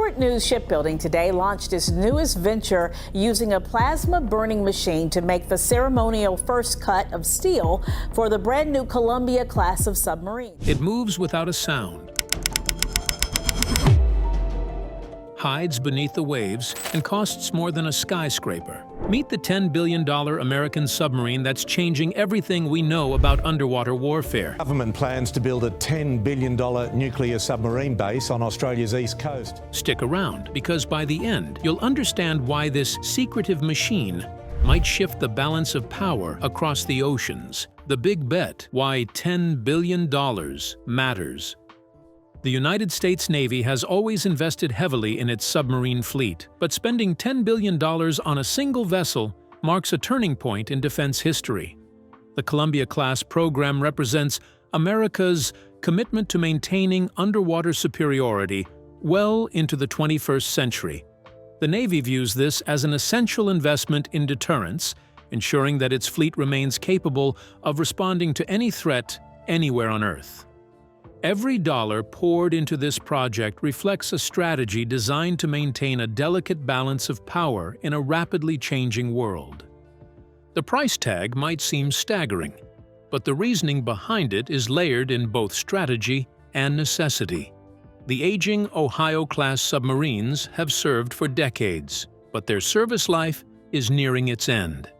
Newport News Shipbuilding today launched its newest venture using a plasma burning machine to make the ceremonial first cut of steel for the brand new Columbia class of submarine. It moves without a sound, hides beneath the waves, and costs more than a skyscraper. Meet the $10 billion American submarine that's changing everything we know about underwater warfare. Government plans to build a $10 billion nuclear submarine base on Australia's east coast. Stick around, because by the end, you'll understand why this secretive machine might shift the balance of power across the oceans. The big bet, why $10 billion matters. The United States Navy has always invested heavily in its submarine fleet, but spending $10 billion on a single vessel marks a turning point in defense history. The Columbia-class program represents America's commitment to maintaining underwater superiority well into the 21st century. The Navy views this as an essential investment in deterrence, ensuring that its fleet remains capable of responding to any threat anywhere on Earth. Every dollar poured into this project reflects a strategy designed to maintain a delicate balance of power in a rapidly changing world. The price tag might seem staggering, but the reasoning behind it is layered in both strategy and necessity. The aging Ohio-class submarines have served for decades, but their service life is nearing its end.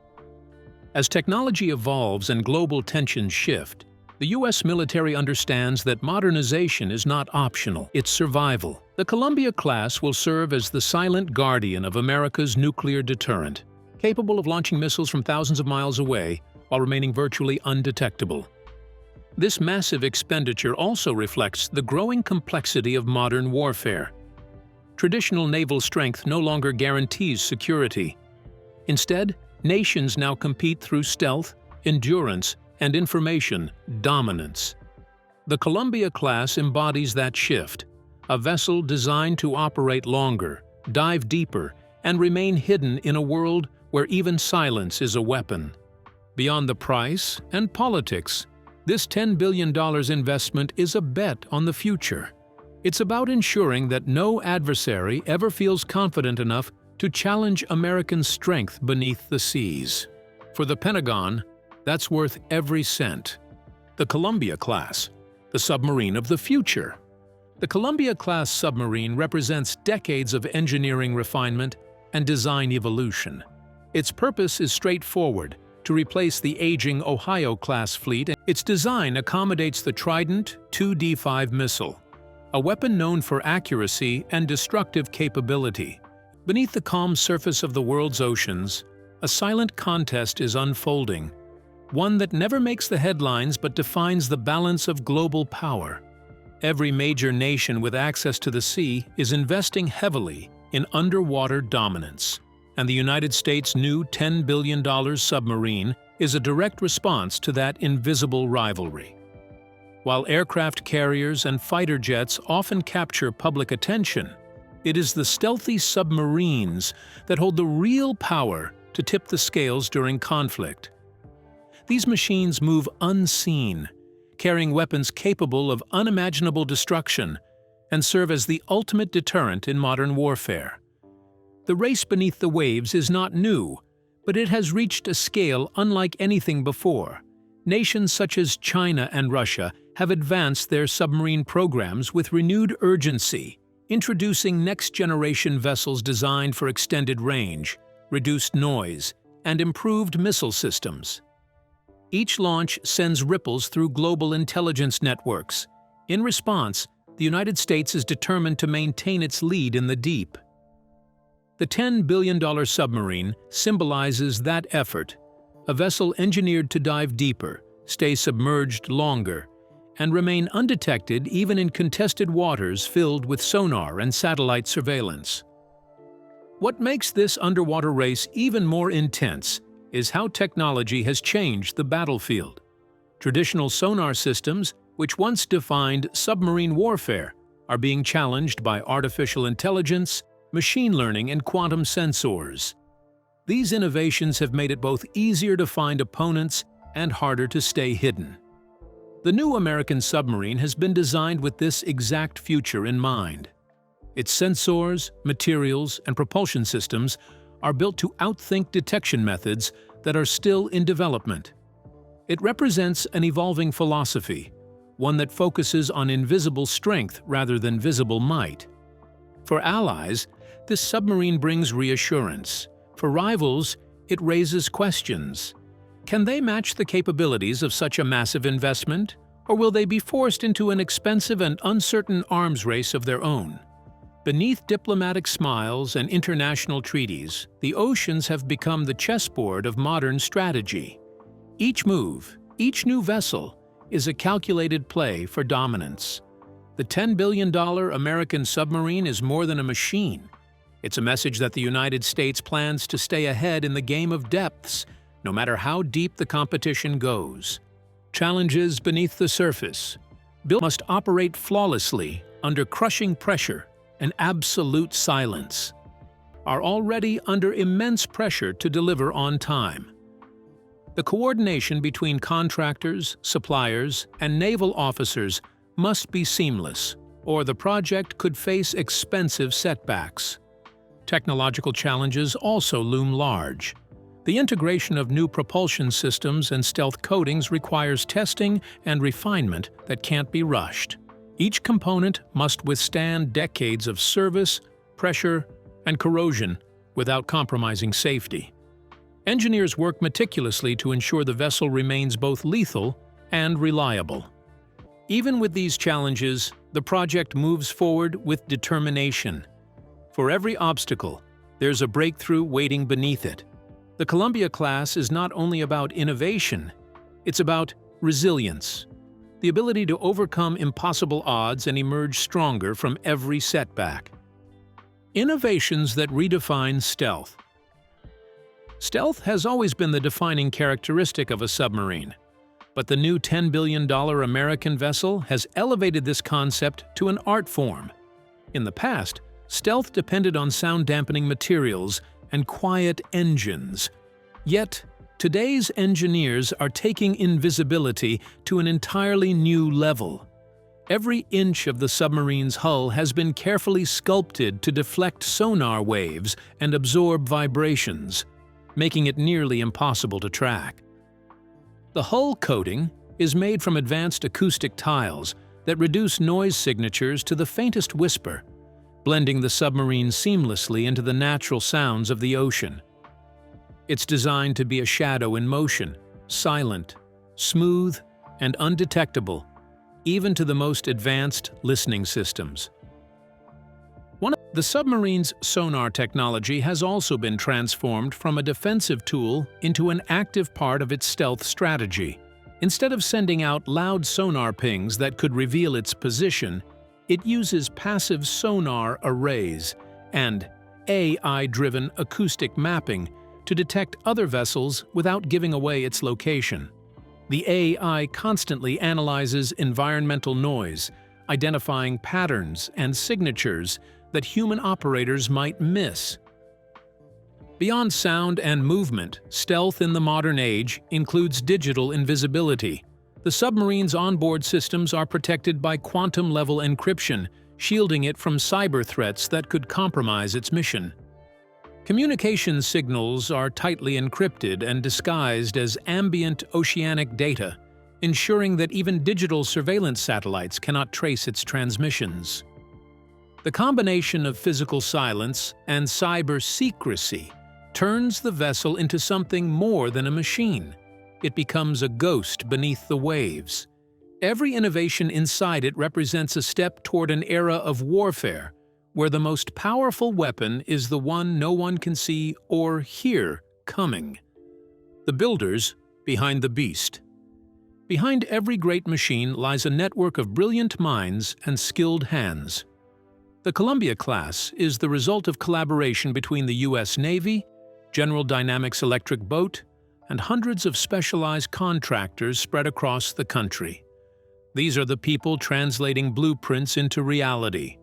As technology evolves and global tensions shift, the U.S. military understands that modernization is not optional, it's survival. The Columbia class will serve as the silent guardian of America's nuclear deterrent, capable of launching missiles from thousands of miles away while remaining virtually undetectable. This massive expenditure also reflects the growing complexity of modern warfare. Traditional naval strength no longer guarantees security. Instead, nations now compete through stealth, endurance, and information dominance. The Columbia class embodies that shift, a vessel designed to operate longer, dive deeper, and remain hidden in a world where even silence is a weapon. Beyond the price and politics, this $10 billion investment is a bet on the future. It's about ensuring that no adversary ever feels confident enough to challenge American strength beneath the seas. For the Pentagon, that's worth every cent. The Columbia class, the submarine of the future. The Columbia-class submarine represents decades of engineering refinement and design evolution. Its purpose is straightforward: to replace the aging Ohio-class fleet. Its design accommodates the Trident II-D5 missile, a weapon known for accuracy and destructive capability. Beneath the calm surface of the world's oceans, a silent contest is unfolding, one that never makes the headlines but defines the balance of global power. Every major nation with access to the sea is investing heavily in underwater dominance, and the United States' new $10 billion submarine is a direct response to that invisible rivalry. While aircraft carriers and fighter jets often capture public attention, it is the stealthy submarines that hold the real power to tip the scales during conflict. These machines move unseen, carrying weapons capable of unimaginable destruction, and serve as the ultimate deterrent in modern warfare. The race beneath the waves is not new, but it has reached a scale unlike anything before. Nations such as China and Russia have advanced their submarine programs with renewed urgency, introducing next-generation vessels designed for extended range, reduced noise, and improved missile systems. Each launch sends ripples through global intelligence networks. In response, the United States is determined to maintain its lead in the deep. The $10 billion submarine symbolizes that effort, a vessel engineered to dive deeper, stay submerged longer, and remain undetected even in contested waters filled with sonar and satellite surveillance. What makes this underwater race even more intense is how technology has changed the battlefield. Traditional sonar systems, which once defined submarine warfare, are being challenged by artificial intelligence, machine learning, and quantum sensors. These innovations have made it both easier to find opponents and harder to stay hidden. The new American submarine has been designed with this exact future in mind. Its sensors, materials, and propulsion systems are built to outthink detection methods that are still in development. It represents an evolving philosophy, one that focuses on invisible strength rather than visible might. For allies, this submarine brings reassurance. For rivals, it raises questions. Can they match the capabilities of such a massive investment, or will they be forced into an expensive and uncertain arms race of their own? Beneath diplomatic smiles and international treaties, the oceans have become the chessboard of modern strategy. Each move, each new vessel, is a calculated play for dominance. The $10 billion American submarine is more than a machine. It's a message that the United States plans to stay ahead in the game of depths, no matter how deep the competition goes. Challenges beneath the surface. Built must operate flawlessly under crushing pressure and absolute silence. Are already under immense pressure to deliver on time. The coordination between contractors, suppliers, and naval officers must be seamless, or the project could face expensive setbacks. Technological challenges also loom large. The integration of new propulsion systems and stealth coatings requires testing and refinement that can't be rushed. Each component must withstand decades of service, pressure, and corrosion without compromising safety. Engineers work meticulously to ensure the vessel remains both lethal and reliable. Even with these challenges, the project moves forward with determination. For every obstacle, there's a breakthrough waiting beneath it. The Columbia class is not only about innovation, it's about resilience, the ability to overcome impossible odds and emerge stronger from every setback. Innovations that redefine stealth. Stealth has always been the defining characteristic of a submarine, but the new $10 billion American vessel has elevated this concept to an art form. In the past, stealth depended on sound-dampening materials and quiet engines. Yet, today's engineers are taking invisibility to an entirely new level. Every inch of the submarine's hull has been carefully sculpted to deflect sonar waves and absorb vibrations, making it nearly impossible to track. The hull coating is made from advanced acoustic tiles that reduce noise signatures to the faintest whisper, blending the submarine seamlessly into the natural sounds of the ocean. It's designed to be a shadow in motion, silent, smooth, and undetectable, even to the most advanced listening systems. The submarine's sonar technology has also been transformed from a defensive tool into an active part of its stealth strategy. Instead of sending out loud sonar pings that could reveal its position, it uses passive sonar arrays and AI-driven acoustic mapping to detect other vessels without giving away its location. The AI constantly analyzes environmental noise, identifying patterns and signatures that human operators might miss. Beyond sound and movement, stealth in the modern age includes digital invisibility. The submarine's onboard systems are protected by quantum-level encryption, shielding it from cyber threats that could compromise its mission. Communication signals are tightly encrypted and disguised as ambient oceanic data, ensuring that even digital surveillance satellites cannot trace its transmissions. The combination of physical silence and cyber secrecy turns the vessel into something more than a machine. It becomes a ghost beneath the waves. Every innovation inside it represents a step toward an era of warfare, where the most powerful weapon is the one no one can see or hear coming. The builders behind the beast. Behind every great machine lies a network of brilliant minds and skilled hands. The Columbia class is the result of collaboration between the U.S. Navy, General Dynamics Electric Boat, and hundreds of specialized contractors spread across the country. These are the people translating blueprints into reality.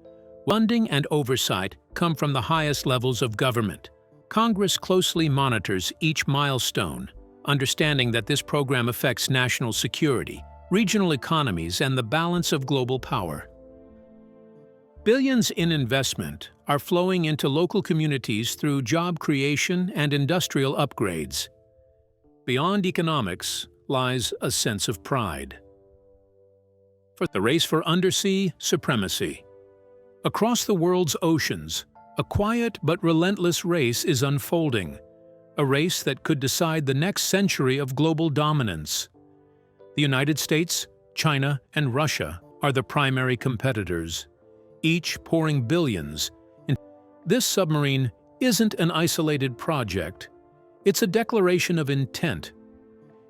Funding and oversight come from the highest levels of government. Congress closely monitors each milestone, understanding that this program affects national security, regional economies, and the balance of global power. Billions in investment are flowing into local communities through job creation and industrial upgrades. Beyond economics lies a sense of pride. For the race for undersea supremacy. Across the world's oceans, a quiet but relentless race is unfolding, a race that could decide the next century of global dominance. The United States, China, and Russia are the primary competitors, each pouring billions into. This submarine isn't an isolated project. It's a declaration of intent.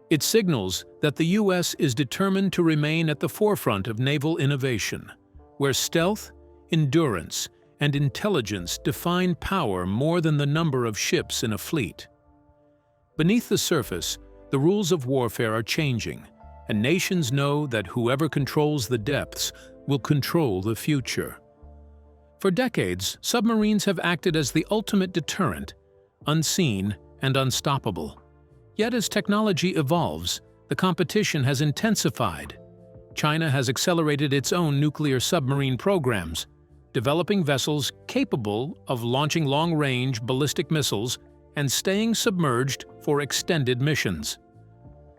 It signals that the U.S. is determined to remain at the forefront of naval innovation, where stealth, endurance, and intelligence define power more than the number of ships in a fleet. Beneath the surface, the rules of warfare are changing, and nations know that whoever controls the depths will control the future. For decades, submarines have acted as the ultimate deterrent, unseen and unstoppable. Yet as technology evolves, the competition has intensified. China has accelerated its own nuclear submarine programs, developing vessels capable of launching long-range ballistic missiles and staying submerged for extended missions.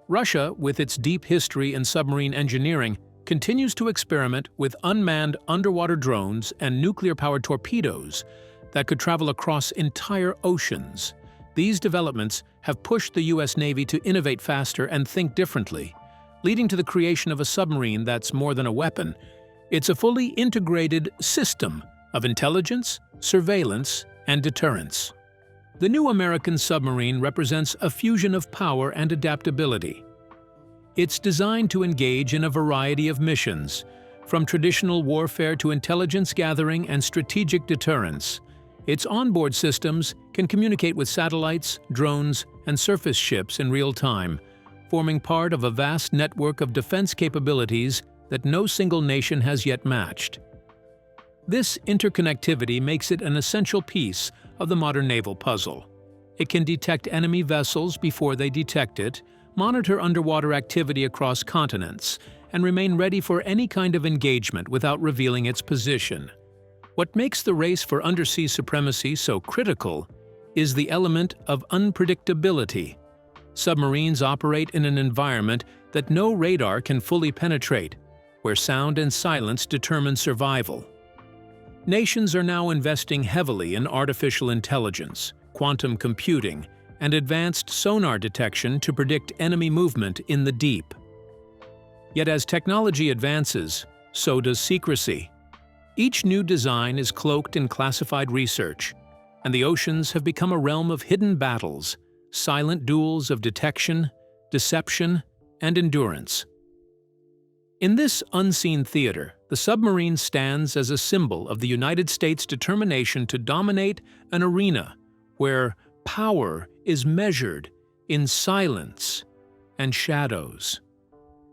Russia, with its deep history in submarine engineering, continues to experiment with unmanned underwater drones and nuclear-powered torpedoes that could travel across entire oceans. These developments have pushed the U.S. Navy to innovate faster and think differently, leading to the creation of a submarine that's more than a weapon. It's a fully integrated system of intelligence, surveillance, and deterrence. The new American submarine represents a fusion of power and adaptability. It's designed to engage in a variety of missions, from traditional warfare to intelligence gathering and strategic deterrence. Its onboard systems can communicate with satellites, drones, and surface ships in real time, forming part of a vast network of defense capabilities that no single nation has yet matched. This interconnectivity makes it an essential piece of the modern naval puzzle. It can detect enemy vessels before they detect it, monitor underwater activity across continents, and remain ready for any kind of engagement without revealing its position. What makes the race for undersea supremacy so critical is the element of unpredictability. Submarines operate in an environment that no radar can fully penetrate, where sound and silence determine survival. Nations are now investing heavily in artificial intelligence, quantum computing, and advanced sonar detection to predict enemy movement in the deep. Yet as technology advances, so does secrecy. Each new design is cloaked in classified research, and the oceans have become a realm of hidden battles, silent duels of detection, deception, and endurance. In this unseen theater, the submarine stands as a symbol of the United States' determination to dominate an arena where power is measured in silence and shadows.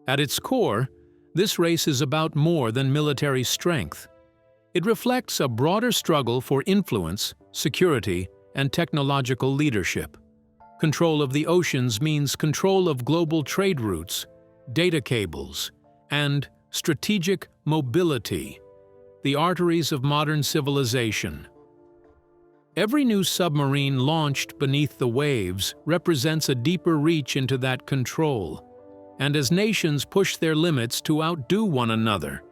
At its core, this race is about more than military strength. It reflects a broader struggle for influence, security, and technological leadership. Control of the oceans means control of global trade routes, data cables, and strategic mobility, the arteries of modern civilization. Every new submarine launched beneath the waves represents a deeper reach into that control. And as nations push their limits to outdo one another,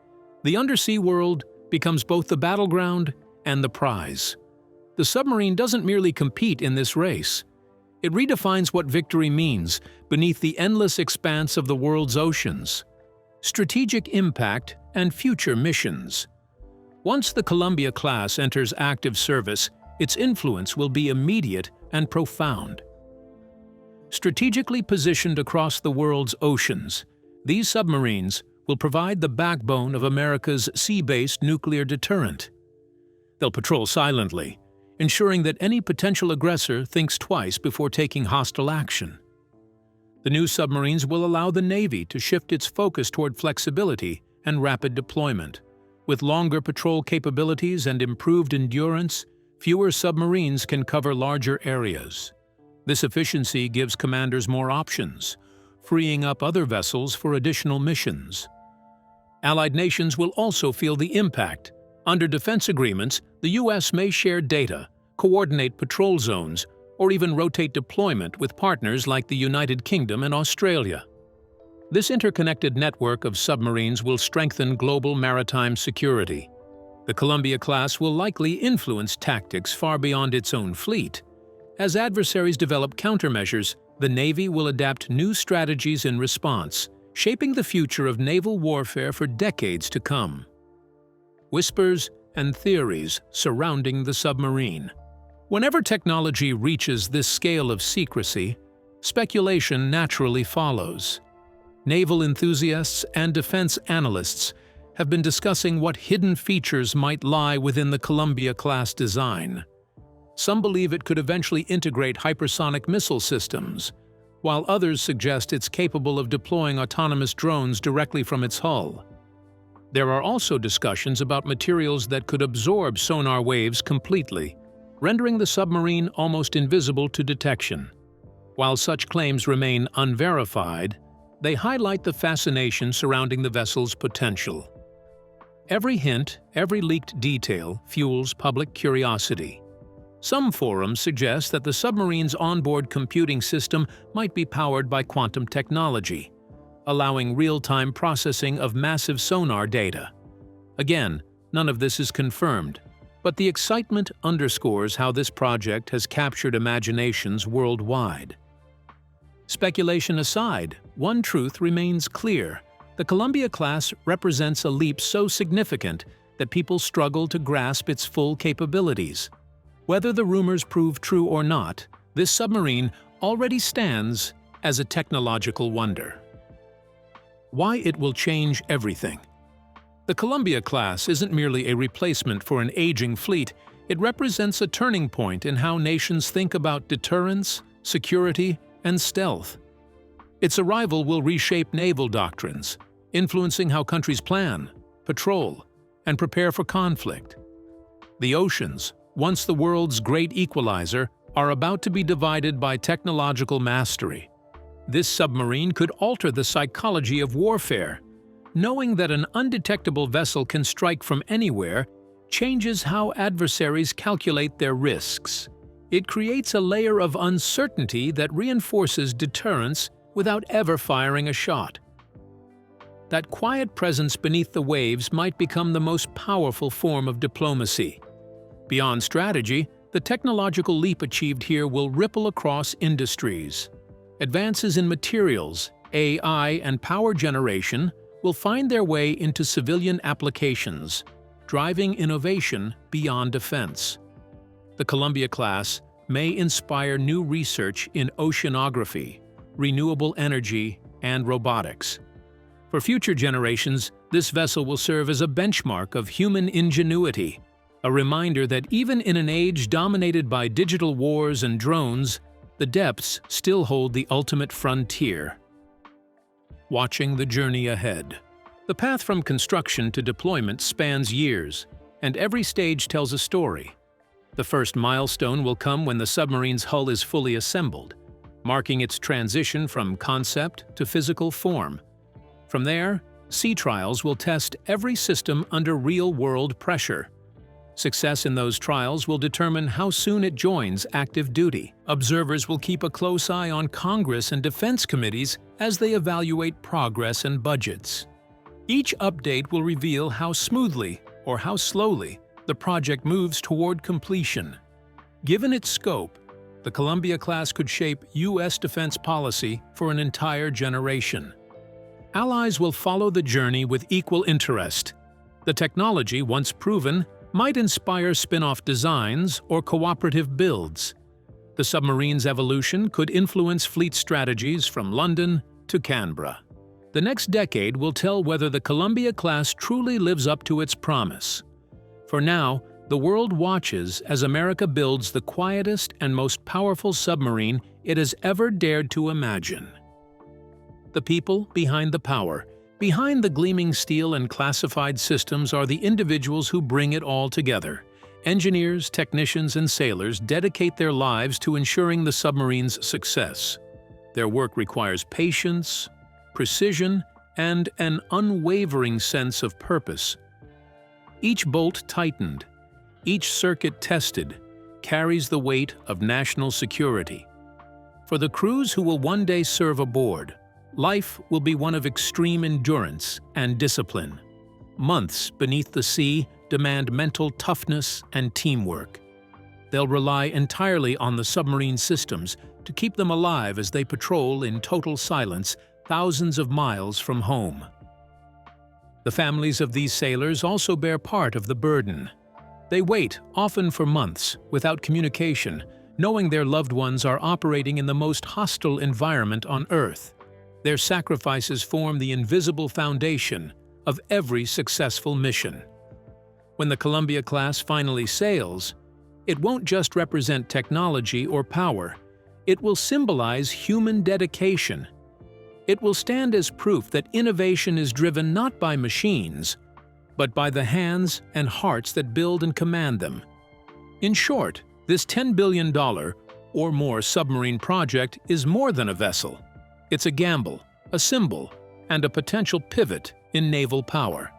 the undersea world becomes both the battleground and the prize. The submarine doesn't merely compete in this race. It redefines what victory means beneath the endless expanse of the world's oceans. Strategic impact and future missions. Once the Columbia class enters active service, its influence will be immediate and profound. Strategically positioned across the world's oceans, these submarines will provide the backbone of America's sea-based nuclear deterrent. They'll patrol silently, ensuring that any potential aggressor thinks twice before taking hostile action. The new submarines will allow the Navy to shift its focus toward flexibility and rapid deployment. With longer patrol capabilities and improved endurance, fewer submarines can cover larger areas. This efficiency gives commanders more options, freeing up other vessels for additional missions. Allied nations will also feel the impact. Under defense agreements, the U.S. may share data, coordinate patrol zones, or even rotate deployment with partners like the United Kingdom and Australia. This interconnected network of submarines will strengthen global maritime security. The Columbia-class will likely influence tactics far beyond its own fleet. As adversaries develop countermeasures, the Navy will adapt new strategies in response, shaping the future of naval warfare for decades to come. Whispers and theories surrounding the submarine. Whenever technology reaches this scale of secrecy, speculation naturally follows. Naval enthusiasts and defense analysts have been discussing what hidden features might lie within the Columbia-class design. Some believe it could eventually integrate hypersonic missile systems, while others suggest it's capable of deploying autonomous drones directly from its hull. There are also discussions about materials that could absorb sonar waves completely, rendering the submarine almost invisible to detection. While such claims remain unverified, they highlight the fascination surrounding the vessel's potential. Every hint, every leaked detail fuels public curiosity. Some forums suggest that the submarine's onboard computing system might be powered by quantum technology, allowing real-time processing of massive sonar data. Again, none of this is confirmed, but the excitement underscores how this project has captured imaginations worldwide. Speculation aside, one truth remains clear. The Columbia-class represents a leap so significant that people struggle to grasp its full capabilities. Whether the rumors prove true or not, this submarine already stands as a technological wonder. Why it will change everything. The Columbia-class isn't merely a replacement for an aging fleet, it represents a turning point in how nations think about deterrence, security, and stealth. Its arrival will reshape naval doctrines, influencing how countries plan, patrol, and prepare for conflict. The oceans, once the world's great equalizer, are about to be divided by technological mastery. This submarine could alter the psychology of warfare. Knowing that an undetectable vessel can strike from anywhere changes how adversaries calculate their risks. It creates a layer of uncertainty that reinforces deterrence without ever firing a shot. That quiet presence beneath the waves might become the most powerful form of diplomacy. Beyond strategy, the technological leap achieved here will ripple across industries. Advances in materials, AI, and power generation will find their way into civilian applications, driving innovation beyond defense. The Columbia-class may inspire new research in oceanography, renewable energy, and robotics. For future generations, this vessel will serve as a benchmark of human ingenuity, a reminder that even in an age dominated by digital wars and drones, the depths still hold the ultimate frontier. Watching the journey ahead. The path from construction to deployment spans years, and every stage tells a story. The first milestone will come when the submarine's hull is fully assembled, marking its transition from concept to physical form. From there, sea trials will test every system under real-world pressure. Success in those trials will determine how soon it joins active duty. Observers will keep a close eye on Congress and defense committees as they evaluate progress and budgets. Each update will reveal how smoothly or how slowly the project moves toward completion. Given its scope, the Columbia-class could shape U.S. defense policy for an entire generation. Allies will follow the journey with equal interest. The technology, once proven, might inspire spin-off designs or cooperative builds. The submarine's evolution could influence fleet strategies from London to Canberra. The next decade will tell whether the Columbia-class truly lives up to its promise. For now, the world watches as America builds the quietest and most powerful submarine it has ever dared to imagine. The people behind the power. Behind the gleaming steel and classified systems are the individuals who bring it all together. Engineers, technicians, and sailors dedicate their lives to ensuring the submarine's success. Their work requires patience, precision, and an unwavering sense of purpose. Each bolt tightened, each circuit tested, carries the weight of national security. For the crews who will one day serve aboard, life will be one of extreme endurance and discipline. Months beneath the sea demand mental toughness and teamwork. They'll rely entirely on the submarine systems to keep them alive as they patrol in total silence thousands of miles from home. The families of these sailors also bear part of the burden. They wait, often for months, without communication, knowing their loved ones are operating in the most hostile environment on Earth. Their sacrifices form the invisible foundation of every successful mission. When the Columbia-class finally sails, it won't just represent technology or power. It will symbolize human dedication. It will stand as proof that innovation is driven not by machines, but by the hands and hearts that build and command them. In short, this $10 billion or more submarine project is more than a vessel. It's a gamble, a symbol, and a potential pivot in naval power.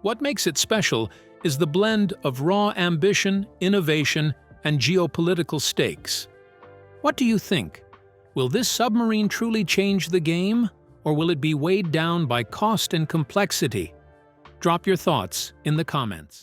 What makes it special is the blend of raw ambition, innovation, and geopolitical stakes. What do you think? Will this submarine truly change the game, or will it be weighed down by cost and complexity? Drop your thoughts in the comments.